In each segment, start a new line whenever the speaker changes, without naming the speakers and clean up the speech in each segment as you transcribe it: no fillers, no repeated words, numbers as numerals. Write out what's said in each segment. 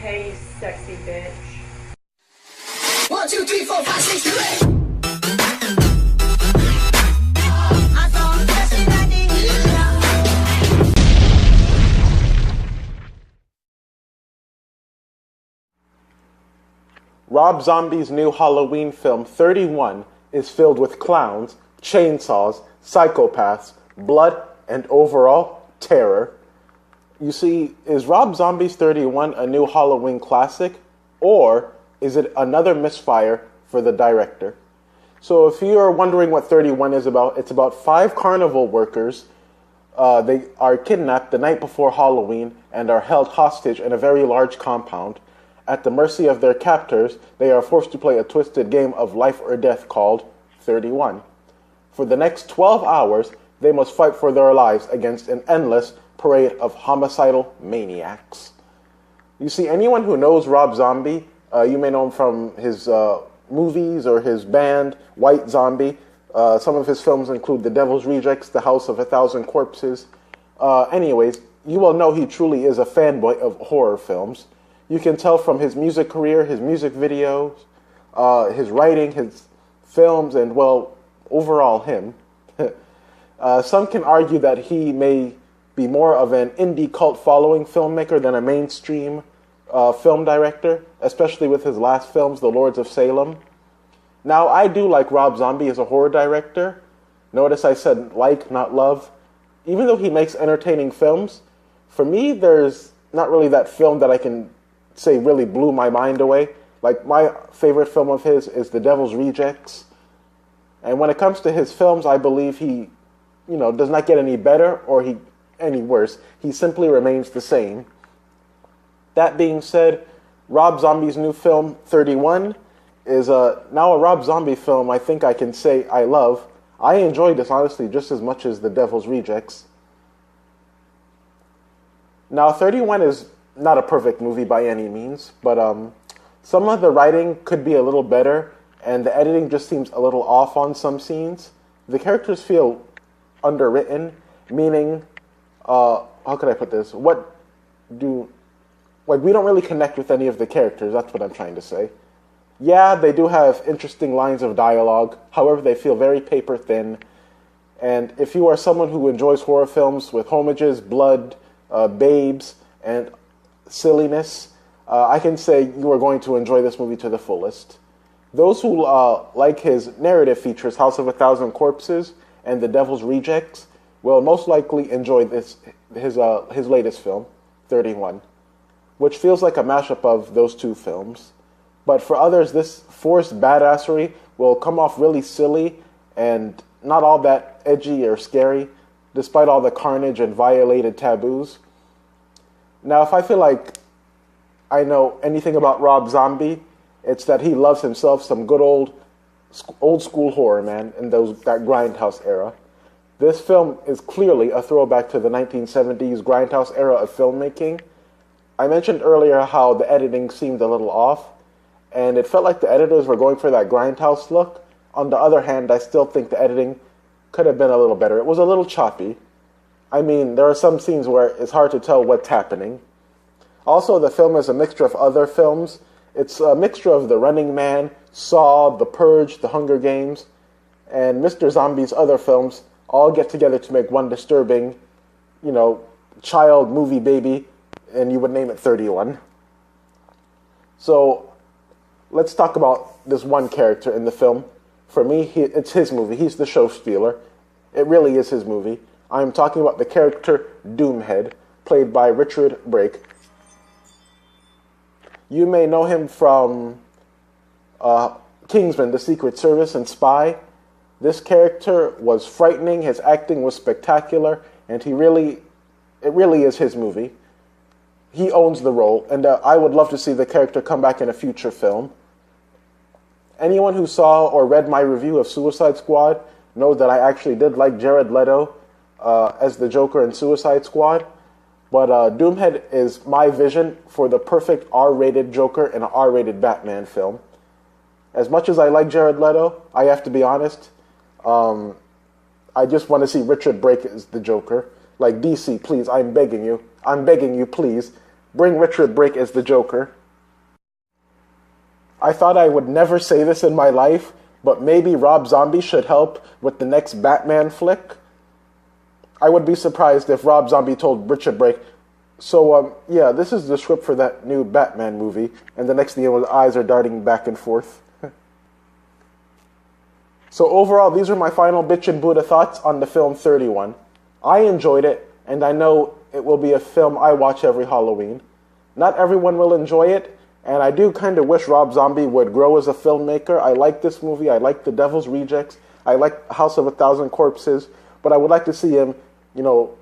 Hey, you sexy bitch.
1, 2, 3, 4, 5, 6, 7, 8.
Rob Zombie's new Halloween film, 31, is filled with clowns, chainsaws, psychopaths, blood, and overall terror. You see, is Rob Zombie's 31 a new Halloween classic, or is it another misfire for the director? So if you are wondering what 31 is about, it's about 5 carnival workers. They are kidnapped the night before Halloween and are held hostage in a very large compound. At the mercy of their captors, they are forced to play a twisted game of life or death called 31. For the next 12 hours, they must fight for their lives against an endless parade of homicidal maniacs. You see, anyone who knows Rob Zombie, you may know him from his movies or his band, White Zombie. Some of his films include The Devil's Rejects, The House of a Thousand Corpses. Anyways, you will know he truly is a fanboy of horror films. You can tell from his music career, his music videos, his writing, his films, and, well, overall him. Some can argue that he may be more of an indie cult following filmmaker than a mainstream film director, especially with his last films, The Lords of Salem. Now, I do like Rob Zombie as a horror director. Notice I said like, not love. Even though he makes entertaining films, for me, there's not really that film that I can say really blew my mind away. Like, my favorite film of his is The Devil's Rejects. And when it comes to his films, I believe he, does not get any better or any worse. He simply remains the same. That being said, Rob Zombie's new film, 31, is now a Rob Zombie film I think I can say I love. I enjoyed this, honestly, just as much as The Devil's Rejects. Now, 31 is not a perfect movie by any means, but some of the writing could be a little better, and the editing just seems a little off on some scenes. The characters feel underwritten, meaning, how could I put this? We don't really connect with any of the characters, that's what I'm trying to say. Yeah, they do have interesting lines of dialogue, however, they feel very paper thin, and if you are someone who enjoys horror films with homages, blood, babes, and silliness, I can say you are going to enjoy this movie to the fullest. Those who like his narrative features, House of a Thousand Corpses and The Devil's Rejects, will most likely enjoy his latest film, 31, which feels like a mashup of those two films. But for others, this forced badassery will come off really silly and not all that edgy or scary, despite all the carnage and violated taboos. Now, if I feel like I know anything about Rob Zombie, it's that he loves himself some good old school horror, man, in that Grindhouse era. This film is clearly a throwback to the 1970s Grindhouse era of filmmaking. I mentioned earlier how the editing seemed a little off, and it felt like the editors were going for that Grindhouse look. On the other hand, I still think the editing could have been a little better. It was a little choppy. I mean, there are some scenes where it's hard to tell what's happening. Also, the film is a mixture of other films. It's a mixture of The Running Man, Saw, The Purge, The Hunger Games, and Mr. Zombie's other films all get together to make one disturbing, child movie baby, and you would name it 31. So, let's talk about this one character in the film. For me, it's his movie. He's the show stealer. It really is his movie. I'm talking about the character Doomhead, played by Richard Brake. You may know him from Kingsman, The Secret Service, and Spy. This character was frightening, his acting was spectacular, and it really is his movie. He owns the role, and I would love to see the character come back in a future film. Anyone who saw or read my review of Suicide Squad knows that I actually did like Jared Leto as the Joker in Suicide Squad. But Doomhead is my vision for the perfect R-rated Joker in an R-rated Batman film. As much as I like Jared Leto, I have to be honest, I just want to see Richard Brake as the Joker. Like, DC, please, I'm begging you, please, bring Richard Brake as the Joker. I thought I would never say this in my life, but maybe Rob Zombie should help with the next Batman flick. I would be surprised if Rob Zombie told Richard Brake, so, yeah, this is the script for that new Batman movie, and the next thing you know, his eyes are darting back and forth. So overall, these are my final bitch and Buddha thoughts on the film 31. I enjoyed it, and I know it will be a film I watch every Halloween. Not everyone will enjoy it, and I do kind of wish Rob Zombie would grow as a filmmaker. I like this movie, I like The Devil's Rejects, I like House of a Thousand Corpses, but I would like to see him,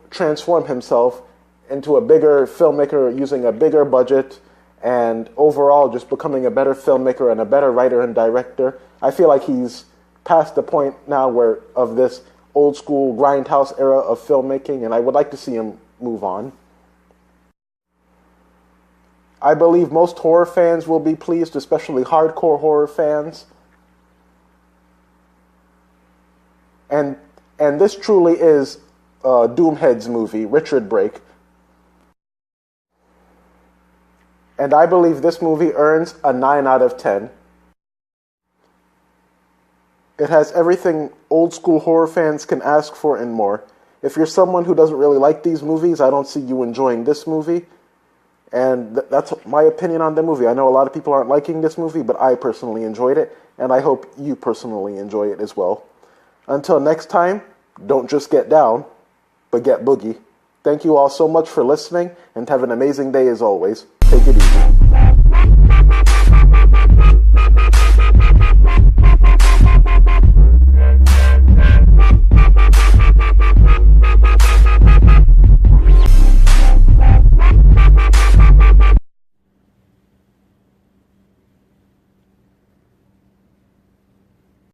transform himself into a bigger filmmaker using a bigger budget and overall just becoming a better filmmaker and a better writer and director. I feel like he's past the point now where of this old school grindhouse era of filmmaking, and I would like to see him move on. I believe most horror fans will be pleased, especially hardcore horror fans. And this truly is Doomhead's movie, Richard Brake. And I believe this movie earns a 9 out of 10. It has everything old school horror fans can ask for and more. If you're someone who doesn't really like these movies, I don't see you enjoying this movie. And that's my opinion on the movie. I know a lot of people aren't liking this movie, but I personally enjoyed it, and I hope you personally enjoy it as well. Until next time, don't just get down, but get boogie. Thank you all so much for listening, and have an amazing day as always. Take it easy.